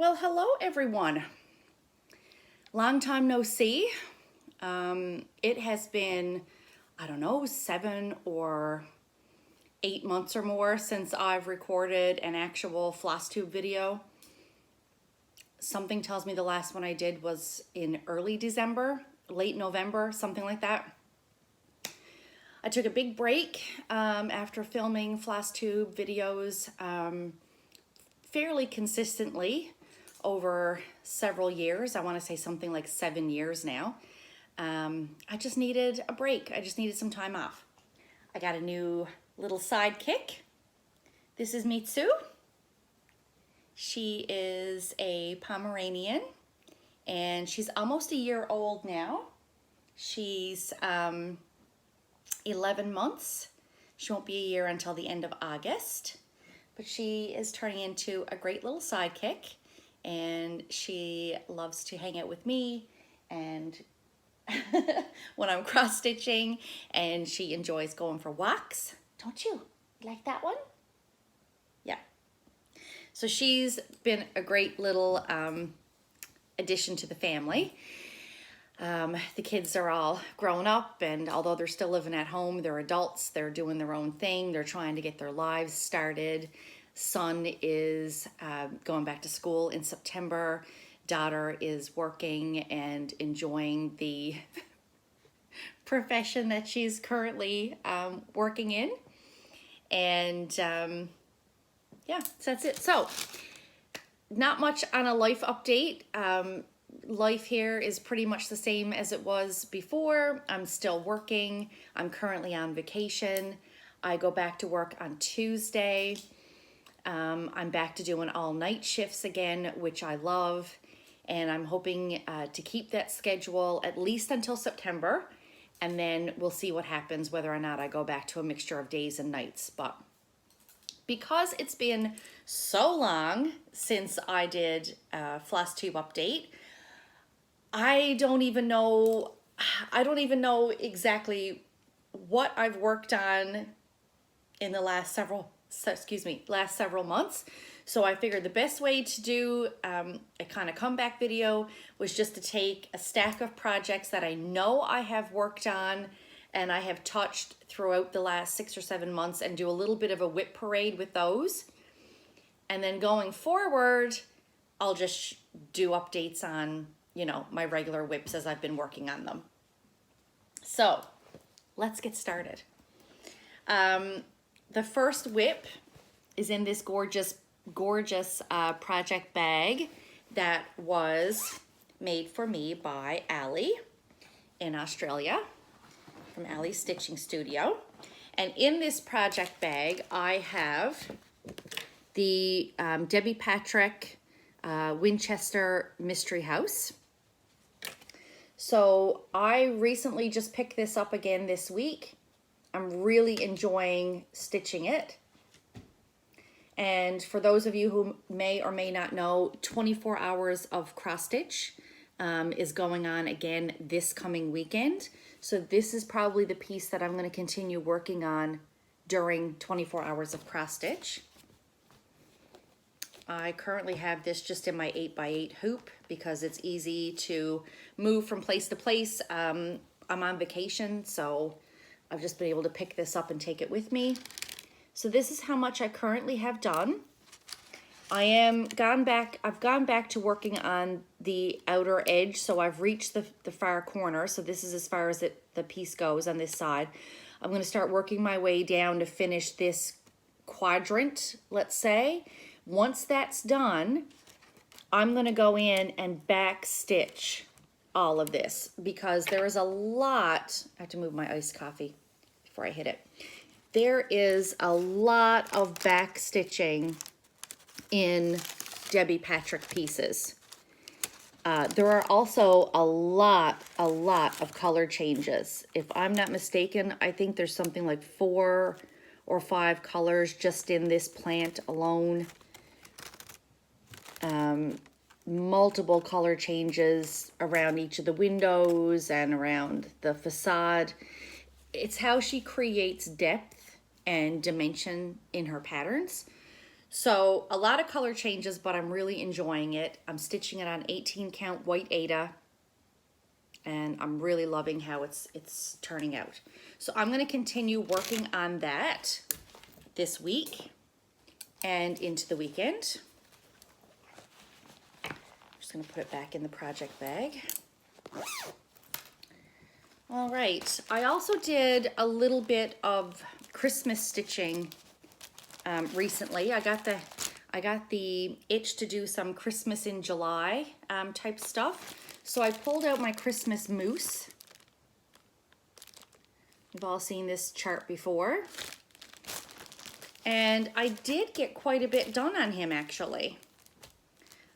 Well, hello everyone. Long time no see. It has been, I don't know, 7 or 8 months or more since I've recorded an actual Flosstube video. Something tells me the last one I did was in early December, late November, something like that. I took a big break after filming Flosstube videos fairly consistently over several years. I want to say something like 7 years now. I just needed a break. I just needed some time off. I got a new little sidekick. This is Mitsu. She is a Pomeranian and she's almost a year old now. She's 11 months. She won't be a year until the end of August, but she is turning into a great little sidekick. And she loves to hang out with me and when I'm cross stitching, and she enjoys going for walks. Don't you like that one? Yeah. So she's been a great little addition to the family. The kids are all grown up, and although they're still living at home, they're adults. They're doing their own thing. They're trying to get their lives started. Son is going back to school in September. Daughter is working and enjoying the profession that she's currently working in. And yeah, so that's it. So not much on a life update. Life here is pretty much the same as it was before. I'm still working. I'm currently on vacation. I go back to work on Tuesday. I'm back to doing all night shifts again, which I love, and I'm hoping to keep that schedule at least until September, and then we'll see what happens, whether or not I go back to a mixture of days and nights. But because it's been so long since I did a Flosstube update, I don't even know exactly what I've worked on in the last several months. So I figured the best way to do a kind of comeback video was just to take a stack of projects that I know I have worked on and I have touched throughout the last 6 or 7 months and do a little bit of a whip parade with those. And then going forward, I'll just do updates on, you know, my regular whips as I've been working on them. So let's get started. The first whip is in this gorgeous project bag that was made for me by Allie in Australia, from Allie's Stitching Studio. And in this project bag, I have the Debbie Patrick Winchester Mystery House. So I recently just picked this up again this week. I'm really enjoying stitching it. And for those of you who may or may not know, 24 hours of cross stitch is going on again this coming weekend. So this is probably the piece that I'm going to continue working on during 24 hours of cross stitch. I currently have this just in my 8x8 hoop because it's easy to move from place to place. I'm on vacation, so I've just been able to pick this up and take it with me. So this is how much I currently have done. I've gone back to working on the outer edge, so I've reached the far corner. So this is as far as the piece goes on this side. I'm going to start working my way down to finish this quadrant, let's say. Once that's done, I'm going to go in and back stitch all of this because there is a lot. I have to move my iced coffee before I hit it. There is a lot of back stitching in Debbie Patrick pieces. There are also a lot of color changes. If I'm not mistaken, I think there's something like 4 or 5 colors just in this plant alone. Multiple color changes around each of the windows and around the facade. It's how she creates depth and dimension in her patterns. So a lot of color changes, but I'm really enjoying it. I'm stitching it on 18 count white Aida, and I'm really loving how it's turning out. So I'm going to continue working on that this week and into the weekend. I'm just going to put it back in the project bag. All right, I also did a little bit of Christmas stitching recently. I got the itch to do some Christmas in July type stuff. So I pulled out my Christmas moose. You've all seen this chart before. And I did get quite a bit done on him actually.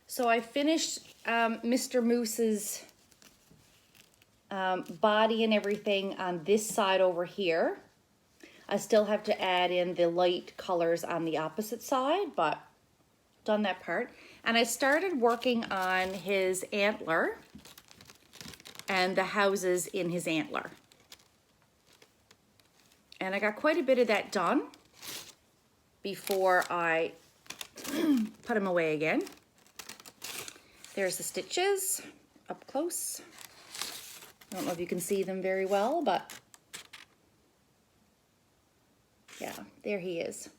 So I finished Mr. Moose's body and everything on this side over here. I still have to add in the light colors on the opposite side, but done that part. And I started working on his antler and the houses in his antler. And I got quite a bit of that done before I put him away again. There's the stitches up close. I don't know if you can see them very well, but yeah, there he is.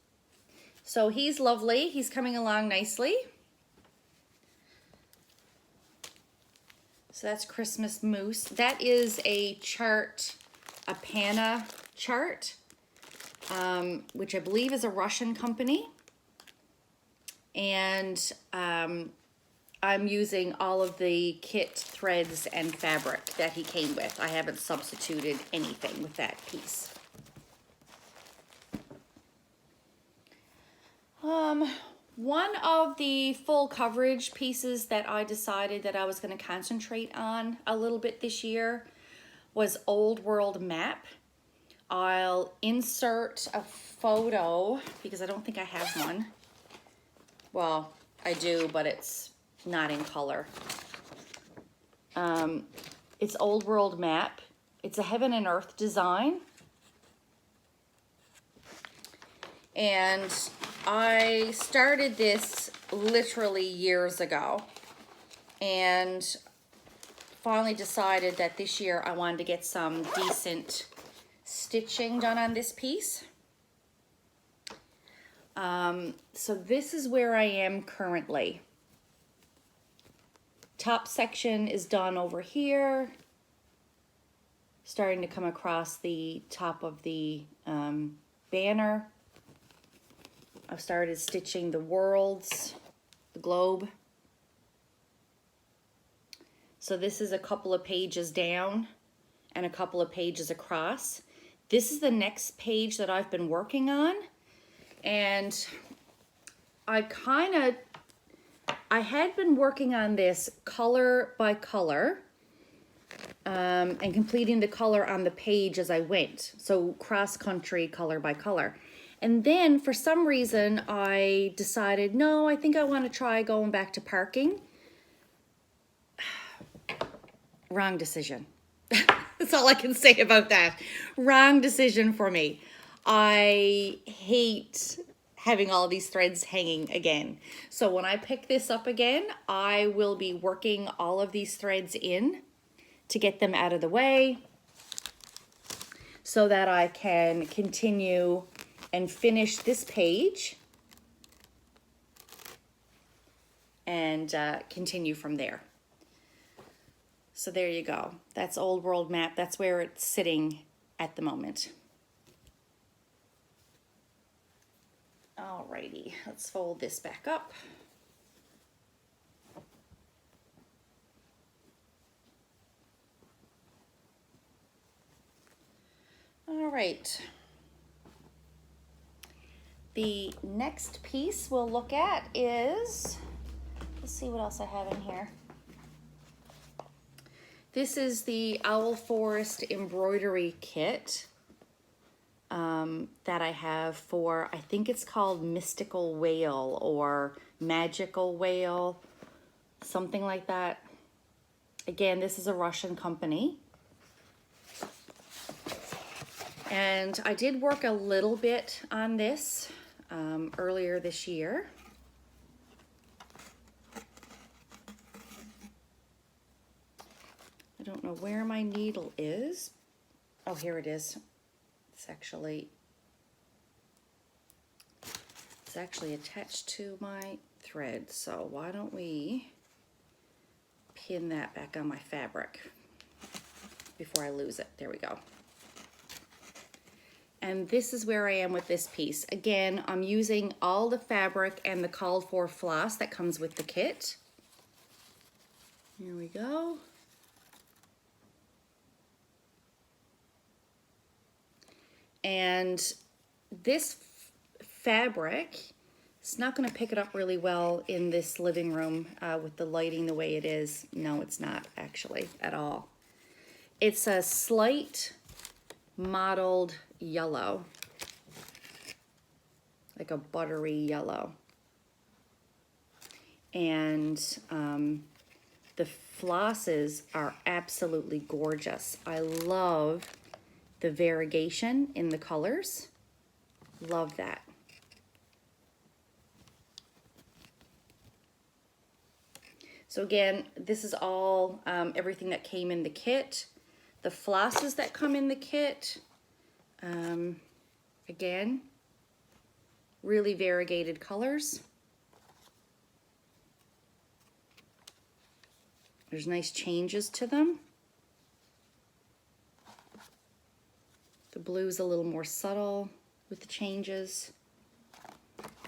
So he's lovely. He's coming along nicely. So that's Christmas Moose. That is a chart, a Pana chart, which I believe is a Russian company. And I'm using all of the kit threads and fabric that he came with. I haven't substituted anything with that piece. One of the full coverage pieces that I decided that I was going to concentrate on a little bit this year was Old World Map. I'll insert a photo because I don't think I have one. Well, I do, but it's not in color. It's Old World Map. It's a heaven and earth design. And I started this literally years ago and finally decided that this year I wanted to get some decent stitching done on this piece. So this is where I am currently. Top section is done over here. Starting to come across the top of the banner. I've started stitching the worlds, the globe. So this is a couple of pages down and a couple of pages across. This is the next page that I've been working on. And I had been working on this color by color and completing the color on the page as I went. So cross-country, color by color. And then for some reason I decided, no, I think I want to try going back to parking. Wrong decision. That's all I can say about that. Wrong decision for me. I hate having all these threads hanging again. So when I pick this up again, I will be working all of these threads in to get them out of the way so that I can continue and finish this page and continue from there. So there you go. That's Old World Map. That's where it's sitting at the moment. Alrighty, let's fold this back up. All right. The next piece we'll look at is, let's see what else I have in here. This is the Owl Forest embroidery kit that I have for, I think it's called Mystical Whale or Magical Whale, something like that. Again, this is a Russian company. And I did work a little bit on this. earlier this year. I don't know where my needle is. Oh, here it is. It's actually attached to my thread. So why don't we pin that back on my fabric before I lose it. There we go. And this is where I am with this piece. Again, I'm using all the fabric and the called for floss that comes with the kit. Here we go. And this fabric, it's not going to pick it up really well in this living room with the lighting the way it is. No, it's not actually at all. It's a slight mottled yellow, like a buttery yellow. And the flosses are absolutely gorgeous. I love the variegation in the colors. Love that. So again, this is all everything that came in the kit. The flosses that come in the kit, again, really variegated colors. There's nice changes to them. The blue's a little more subtle with the changes.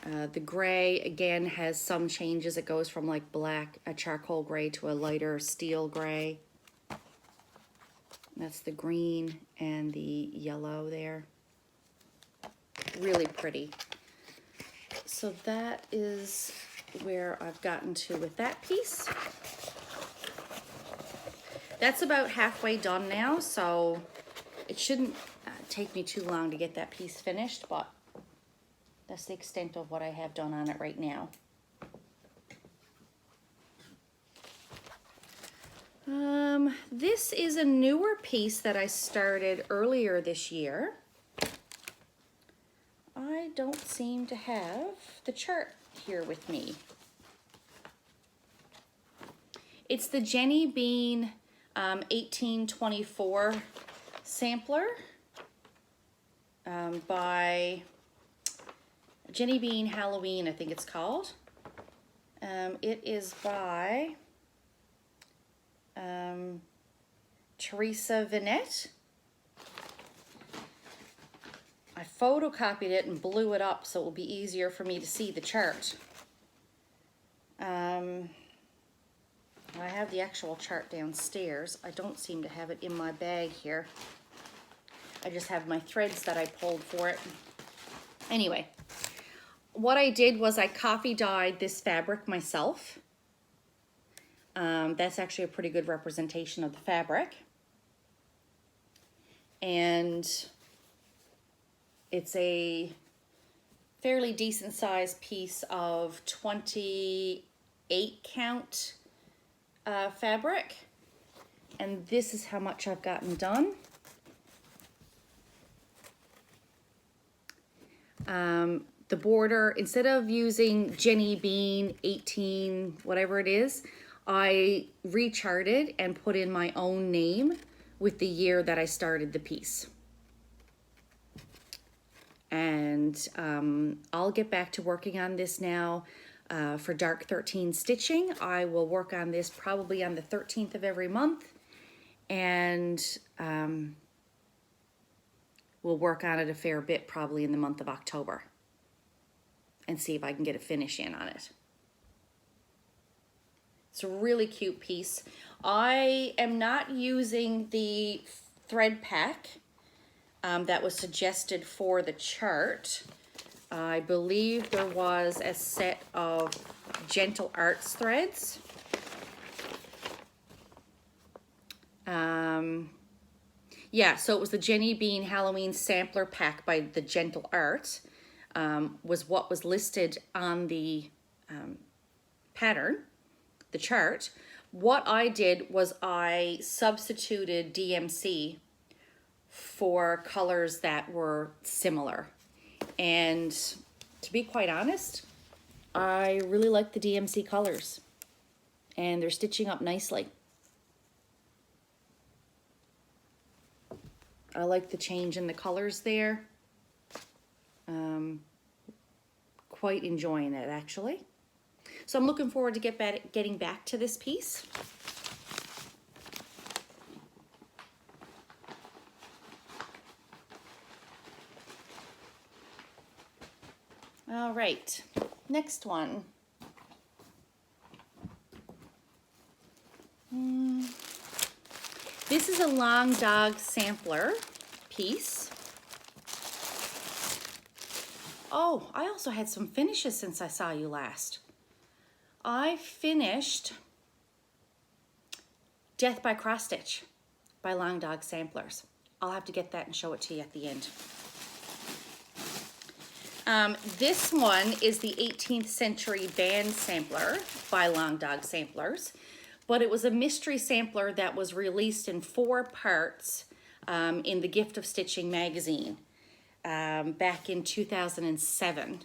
The gray, again, has some changes. It goes from like black, a charcoal gray to a lighter steel gray. That's the green and the yellow there. Really pretty. So that is where I've gotten to with that piece. That's about halfway done now, so it shouldn't take me too long to get that piece finished, but that's the extent of what I have done on it right now. This is a newer piece that I started earlier this year. I don't seem to have the chart here with me. It's the Jenny Bean 1824 sampler by Jenny Bean Halloween, I think it's called. It is by Teresa Vinette. I photocopied it and blew it up so it will be easier for me to see the chart. I have the actual chart downstairs. I don't seem to have it in my bag here. I just have my threads that I pulled for it. Anyway, what I did was I coffee dyed this fabric myself. That's actually a pretty good representation of the fabric. And it's a fairly decent sized piece of 28 count fabric. And this is how much I've gotten done. The border, instead of using Jenny Bean 18, whatever it is, I recharted and put in my own name with the year that I started the piece. And I'll get back to working on this now for Dark 13 stitching. I will work on this probably on the 13th of every month, and we'll work on it a fair bit probably in the month of October and see if I can get a finish in on it. It's a really cute piece. I am not using the thread pack that was suggested for the chart. I believe there was a set of Gentle Arts threads. Yeah, so it was the Jenny Bean Halloween Sampler Pack by the Gentle Arts, was what was listed on the pattern, the chart. What I did was I substituted DMC for colors that were similar. And to be quite honest, I really like the DMC colors, and they're stitching up nicely. I like the change in the colors there. Quite enjoying it, actually. So I'm looking forward to getting back to this piece. All right, next one. This is a Long Dog sampler piece. Oh, I also had some finishes since I saw you last. I finished Death by Cross Stitch by Long Dog Samplers. I'll have to get that and show it to you at the end. This one is the 18th Century Band Sampler by Long Dog Samplers, but it was a mystery sampler that was released in 4 parts in the Gift of Stitching magazine back in 2007.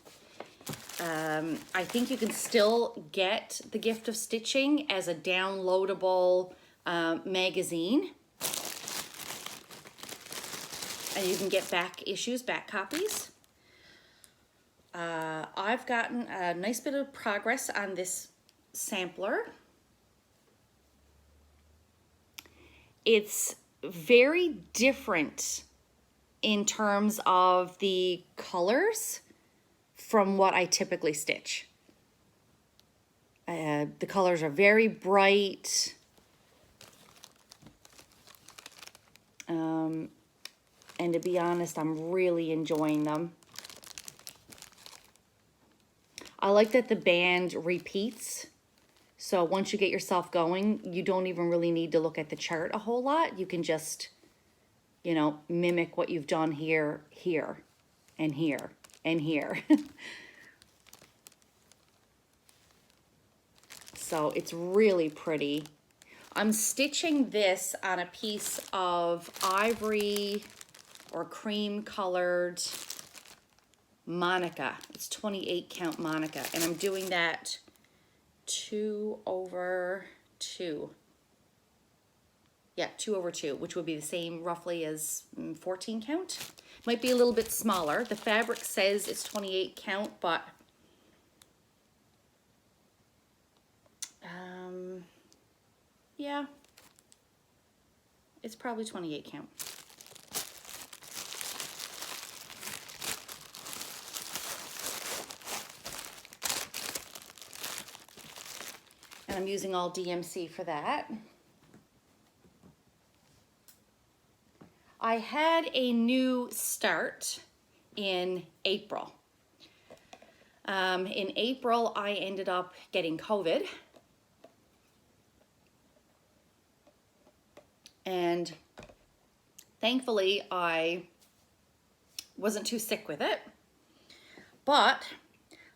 I think you can still get the Gift of Stitching as a downloadable magazine, and you can get back copies. I've gotten a nice bit of progress on this sampler. It's very different in terms of the colors from what I typically stitch. The colors are very bright. And to be honest, I'm really enjoying them. I like that the band repeats. So once you get yourself going, you don't even really need to look at the chart a whole lot. You can just, you know, mimic what you've done here, here, and here, and here. So it's really pretty. I'm stitching this on a piece of ivory or cream colored Monica. It's 28 count Monica, and I'm doing that 2/2. Yeah, 2/2, which would be the same roughly as 14 count. Might be a little bit smaller. The fabric says it's 28 count, but yeah, it's probably 28 count. And I'm using all DMC for that. I had a new start in April. In April, I ended up getting COVID. And thankfully, I wasn't too sick with it. But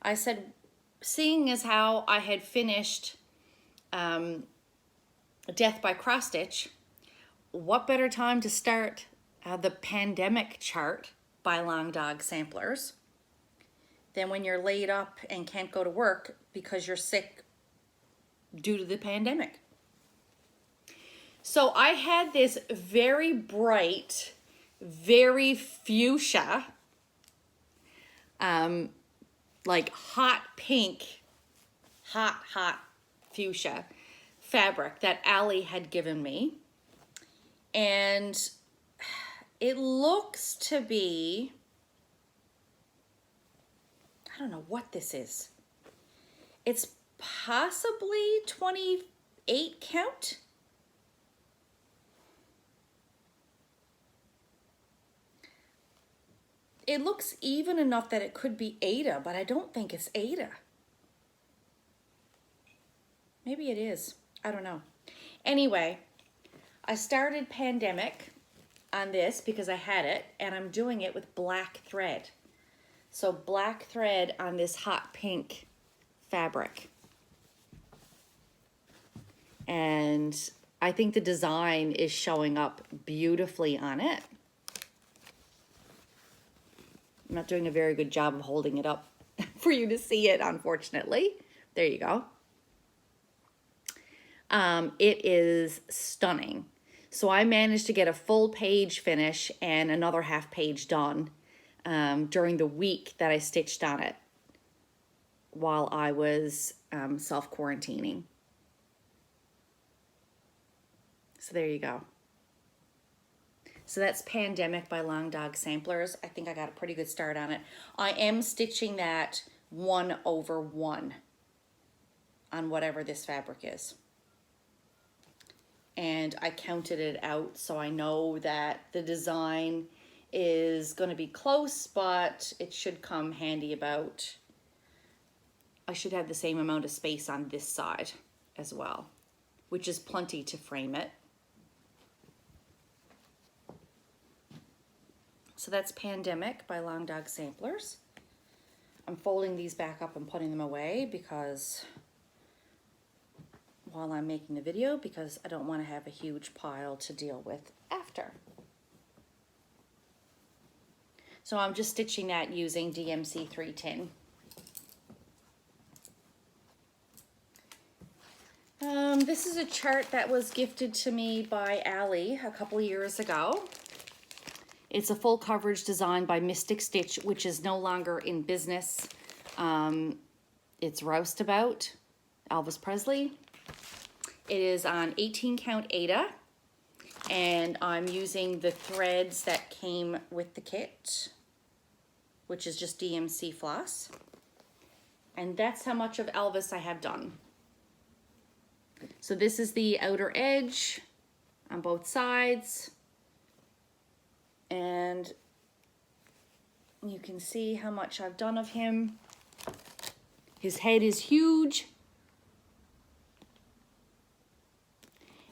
I said, seeing as how I had finished Death by Cross Stitch, what better time to start the pandemic chart by Long Dog Samplers than when you're laid up and can't go to work because you're sick due to the pandemic. So I had this very bright, very fuchsia, like hot pink, hot fuchsia fabric that Allie had given me. And it looks to be, I don't know what this is. It's possibly 28 count. It looks even enough that it could be Ada, but I don't think it's Ada. Maybe it is. I don't know. Anyway, I started pandemic on this because I had it, and I'm doing it with black thread. So black thread on this hot pink fabric. And I think the design is showing up beautifully on it. I'm not doing a very good job of holding it up for you to see it, unfortunately. There you go. It is stunning. So I managed to get a full page finish and another half page done during the week that I stitched on it while I was self-quarantining. So there you go. So that's Pandemic by Long Dog Samplers. I think I got a pretty good start on it. I am stitching that 1/1 on whatever this fabric is. And I counted it out, so I know that the design is going to be close, but it should come handy about, I should have the same amount of space on this side as well, which is plenty to frame it. So that's Pandemic by Long Dog Samplers. I'm folding these back up and putting them away because while I'm making the video, because I don't want to have a huge pile to deal with after. So I'm just stitching that using DMC 3 tin. This is a chart that was gifted to me by Allie a couple years ago. It's a full coverage design by Mystic Stitch, which is no longer in business. It's Roustabout, Elvis Presley. It is on 18 count Aida, and I'm using the threads that came with the kit, which is just DMC floss. And that's how much of Elvis I have done. So this is the outer edge on both sides. And you can see how much I've done of him. His head is huge.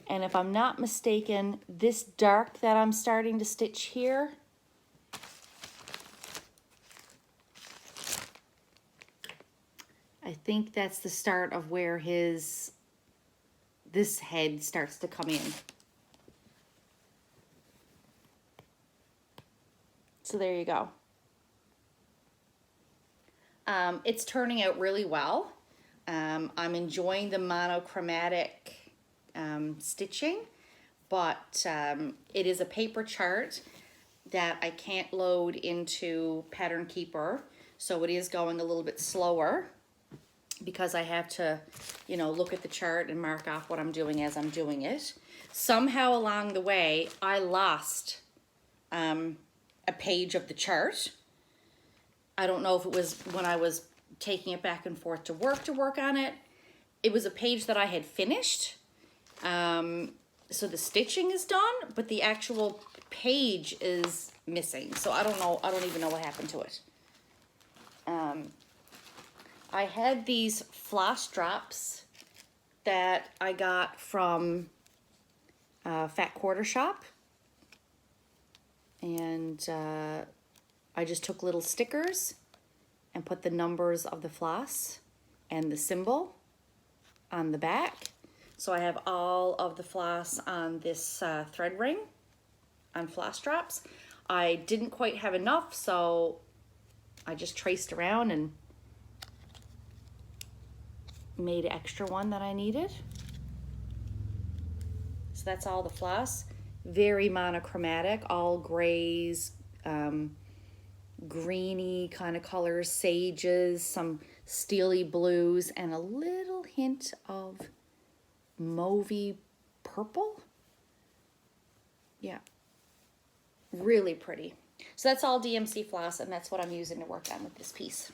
And if I'm not mistaken, this dark that I'm starting to stitch here, I think that's the start of where this head starts to come in. So there you go. It's turning out really well. I'm enjoying the monochromatic stitching, but it is a paper chart that I can't load into Pattern Keeper, so it is going a little bit slower because I have to, you know, look at the chart and mark off what I'm doing as I'm doing it. Somehow along the way, I lost a page of the chart. I don't know if it was when I was taking it back and forth to work on it. It was a page that I had finished. So the stitching is done, but the actual page is missing. So I don't know. I don't even know what happened to it. I had these floss drops that I got from Fat Quarter Shop. And I just took little stickers and put the numbers of the floss and the symbol on the back. So I have all of the floss on this thread ring on floss drops. I didn't quite have enough, so I just traced around and made an extra one that I needed. So that's all the floss. Very monochromatic, all grays, greeny kind of colors, sages, some steely blues, and a little hint of mauvey purple. Yeah, really pretty. So that's all DMC floss, and that's what I'm using to work on with this piece.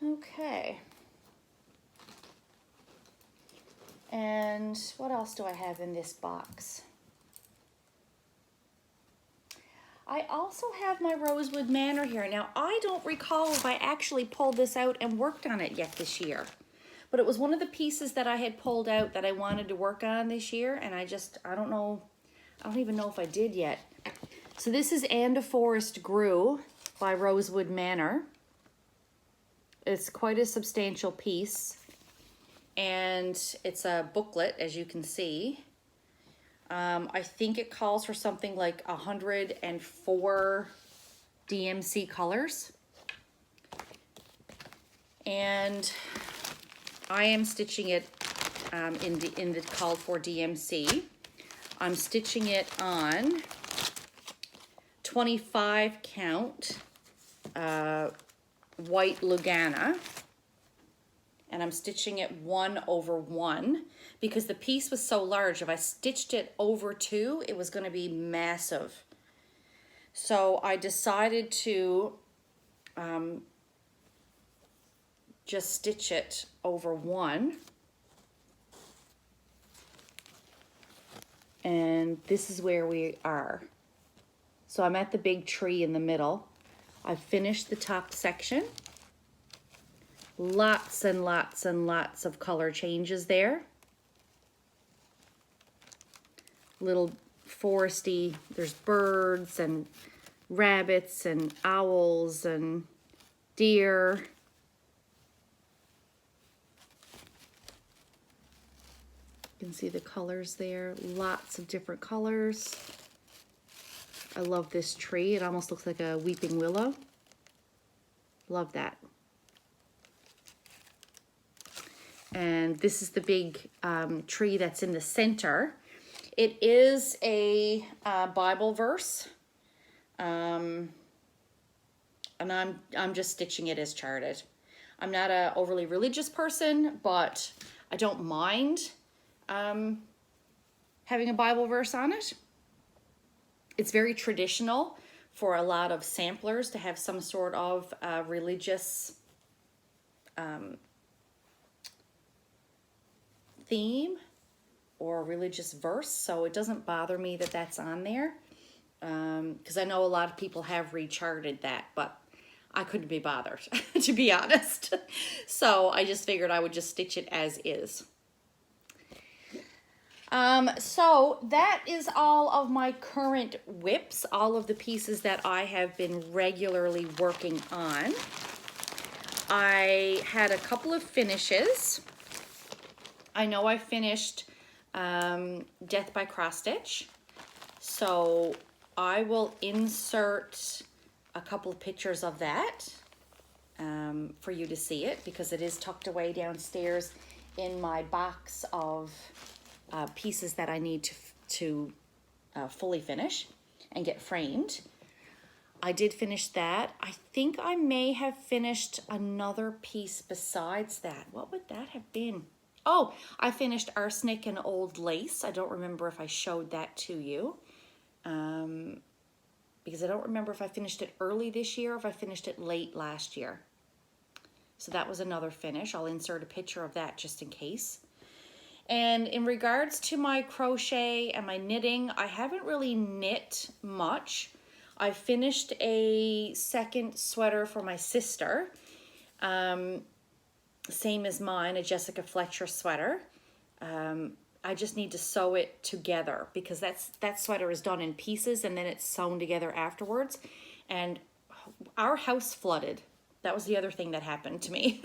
Okay. And what else do I have in this box? I also have my Rosewood Manor here. Now, I don't recall if I actually pulled this out and worked on it yet this year. But it was one of the pieces that I had pulled out that I wanted to work on this year. And I don't know, I don't even know if I did yet. So this is And a Forest Grew by Rosewood Manor. It's quite a substantial piece. And it's a booklet, as you can see. I think it calls for something like 104 DMC colors. And I am stitching it in the called for DMC. I'm stitching it on 25 count white Lugana, and I'm stitching it 1/1 because the piece was so large. If I stitched it over 2, it was going to be massive. So I decided to just stitch it over 1. And this is where we are. So I'm at the big tree in the middle. I've finished the top section. Lots and lots and lots of color changes there. Little foresty, there's birds and rabbits and owls and deer. You can see the colors there, lots of different colors. I love this tree. It almost looks like a weeping willow. Love that. And this is the big tree that's in the center. It is a Bible verse. And I'm just stitching it as charted. I'm not a overly religious person, but I don't mind having a Bible verse on it. It's very traditional for a lot of samplers to have some sort of religious theme or religious verse, so it doesn't bother me that that's on there, because I know a lot of people have recharted that, but I couldn't be bothered, to be honest. So I just figured I would just stitch it as is. So that is all of my current whips, all of the pieces that I have been regularly working on. I had a couple of finishes. I know I finished Death by Cross Stitch, so I will insert a couple of pictures of that for you to see it, because it is tucked away downstairs in my box of pieces that I need to fully finish and get framed. I did finish that. I think I may have finished another piece besides that. What would that have been? Oh, I finished Arsenic and Old Lace. I don't remember if I showed that to you, because I don't remember if I finished it early this year or if I finished it late last year. So that was another finish. I'll insert a picture of that just in case. And in regards to my crochet and my knitting, I haven't really knit much. I finished a second sweater for my sister, same as mine, a Jessica Fletcher sweater. I just need to sew it together, because that sweater is done in pieces and then it's sewn together afterwards. And our house flooded. That was the other thing that happened to me.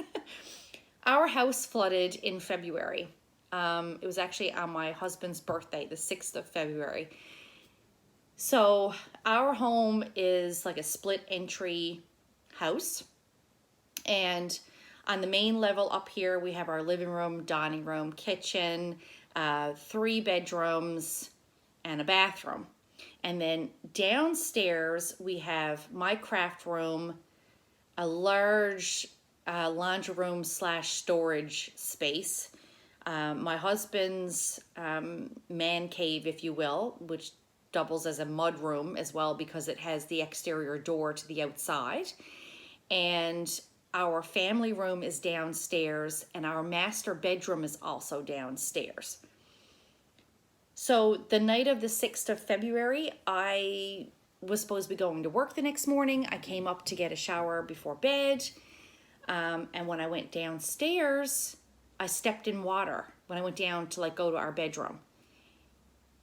Our house flooded in February. It was actually on my husband's birthday, the 6th of February. So our home is like a split entry house. And on the main level up here, we have our living room, dining room, kitchen, 3 bedrooms, and a bathroom. And then downstairs, we have my craft room, a large laundry room / storage space, my husband's man cave, if you will, which doubles as a mud room as well because it has the exterior door to the outside. And our family room is downstairs, and our master bedroom is also downstairs. So the night of the 6th of February, I was supposed to be going to work the next morning. I came up to get a shower before bed. And when I went downstairs, I stepped in water when I went down to go to our bedroom.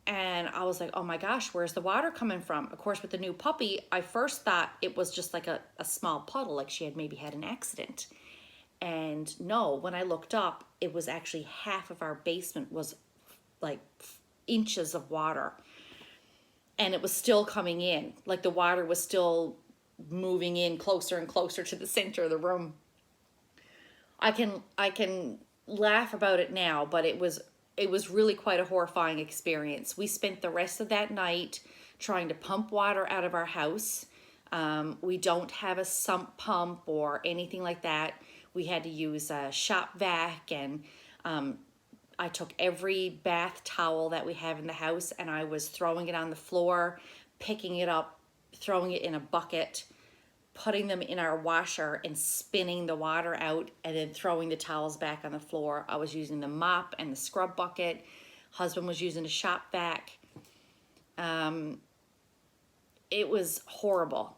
And I was like, oh my gosh, where's the water coming from? Of course, with the new puppy, I first thought it was just like a small puddle, like she had maybe had an accident. And no, when I looked up, it was actually half of our basement was inches of water, and it was still coming in. Like the water was still moving in closer and closer to the center of the room. I can laugh about it now, but it was really quite a horrifying experience. We spent the rest of that night trying to pump water out of our house. We don't have a sump pump or anything like that. We had to use a shop vac, and I took every bath towel that we have in the house and I was throwing it on the floor, picking it up, throwing it in a bucket, putting them in our washer and spinning the water out, and then throwing the towels back on the floor. I was using the mop and the scrub bucket. Husband was using a shop vac. It was horrible.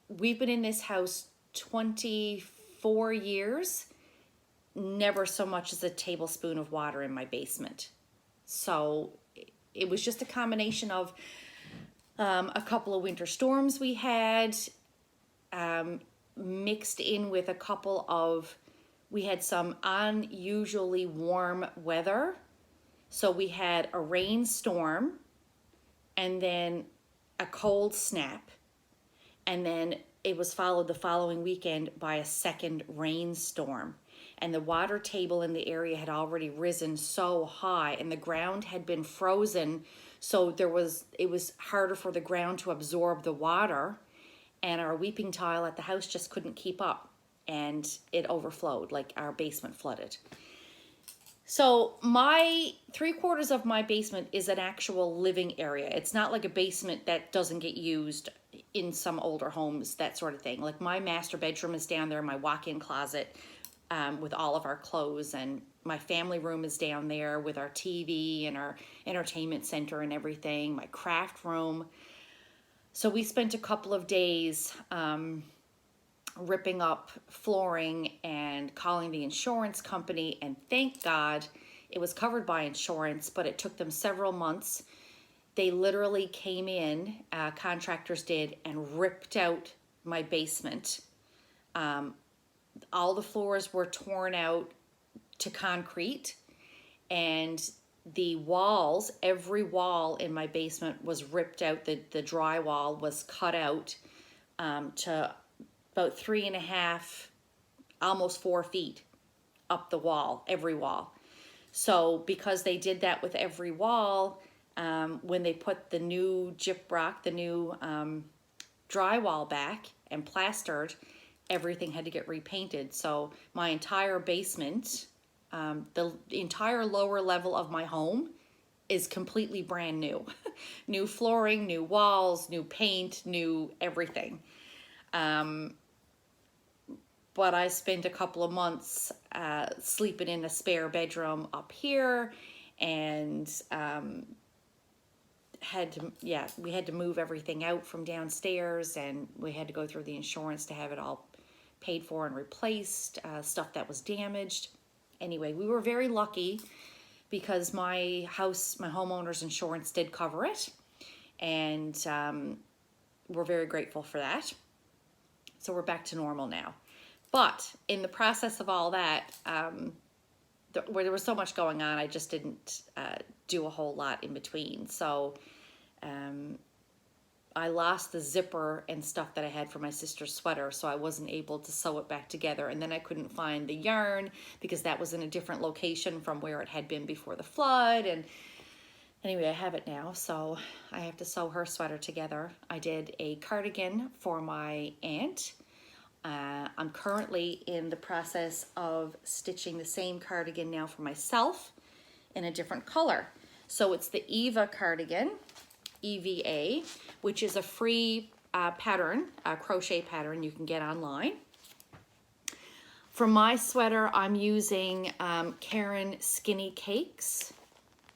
We've been in this house 24 years, never so much as a tablespoon of water in my basement. So it was just a combination of a couple of winter storms we had, mixed in with a couple of, we had some unusually warm weather. So we had a rainstorm and then a cold snap, and then it was followed the following weekend by a second rainstorm. And the water table in the area had already risen so high, and the ground had been frozen, so it was harder for the ground to absorb the water, and our weeping tile at the house just couldn't keep up, and it overflowed, like our basement flooded. So my 3/4 of my basement is an actual living area. It's not like a basement that doesn't get used in some older homes, that sort of thing. Like my master bedroom is down there, my walk-in closet with all of our clothes, and my family room is down there with our TV and our entertainment center and everything, my craft room. So we spent a couple of days ripping up flooring and calling the insurance company, and thank God it was covered by insurance, but it took them several months. They literally came in, contractors did, and ripped out my basement. All the floors were torn out to concrete, and the walls, every wall in my basement was ripped out. The drywall was cut out to about 3.5, almost 4 feet up the wall, every wall. So because they did that with every wall, when they put the new gyprock, the new drywall back and plastered, everything had to get repainted. So my entire basement, the entire lower level of my home is completely brand new. New flooring, new walls, new paint, new everything. But I spent a couple of months sleeping in a spare bedroom up here, and we had to move everything out from downstairs, and we had to go through the insurance to have it all paid for and replaced, stuff that was damaged. Anyway, we were very lucky because my homeowner's insurance did cover it, and we're very grateful for that. So we're back to normal now. But in the process of all that, where there was so much going on, I just didn't do a whole lot in between. So I lost the zipper and stuff that I had for my sister's sweater, so I wasn't able to sew it back together. And then I couldn't find the yarn because that was in a different location from where it had been before the flood. And anyway, I have it now, so I have to sew her sweater together. I did a cardigan for my aunt. I'm currently in the process of stitching the same cardigan now for myself in a different color. So it's the Eva cardigan, EVA, which is a free pattern, a crochet pattern you can get online. For my sweater, I'm using Karen Skinny Cakes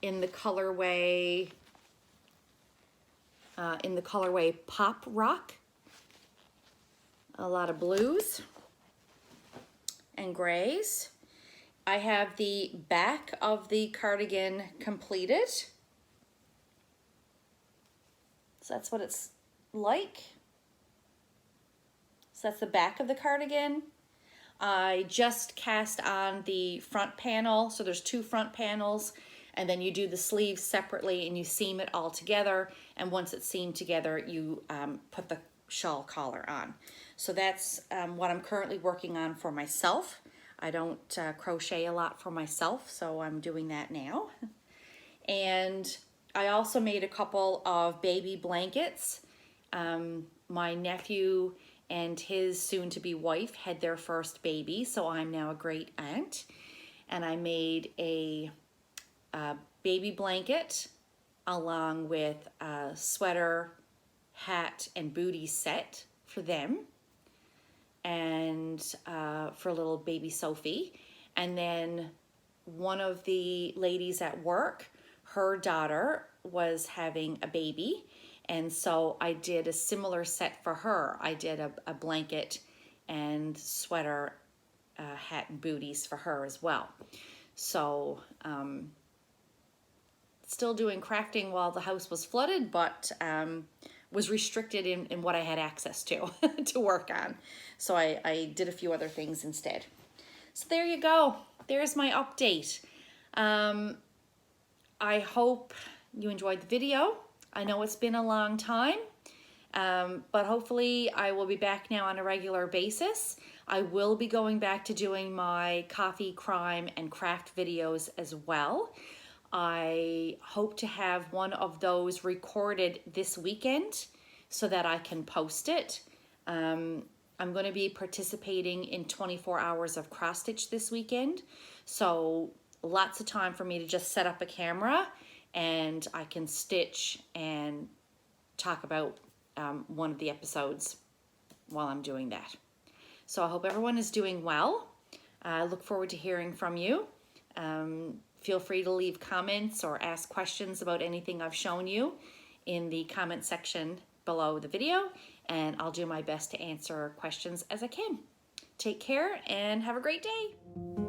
in the colorway Pop Rock. A lot of blues and grays. I have the back of the cardigan completed. So that's what it's like. So that's the back of the cardigan. I just cast on the front panel. So there's two front panels. And then you do the sleeves separately and you seam it all together. And once it's seamed together, you put the shawl collar on. So that's what I'm currently working on for myself. I don't crochet a lot for myself, so I'm doing that now. And I also made a couple of baby blankets. My nephew and his soon-to-be wife had their first baby, so I'm now a great aunt. And I made a baby blanket along with a sweater, hat, and booty set for them, and for little baby Sophie. And then one of the ladies at work, her daughter was having a baby, and so I did a similar set for her. I did a blanket and sweater, hat, and booties for her as well. So still doing crafting while the house was flooded, but was restricted in what I had access to to work on. So I did a few other things instead. So there you go. There's my update. I hope you enjoyed the video. I know it's been a long time, but hopefully I will be back now on a regular basis. I will be going back to doing my coffee, crime, and craft videos as well. I hope to have one of those recorded this weekend so that I can post it. I'm going to be participating in 24 hours of cross stitch this weekend, so lots of time for me to just set up a camera and I can stitch and talk about one of the episodes while I'm doing that. So I hope everyone is doing well. I look forward to hearing from you. Feel free to leave comments or ask questions about anything I've shown you in the comment section below the video, and I'll do my best to answer questions as I can. Take care and have a great day.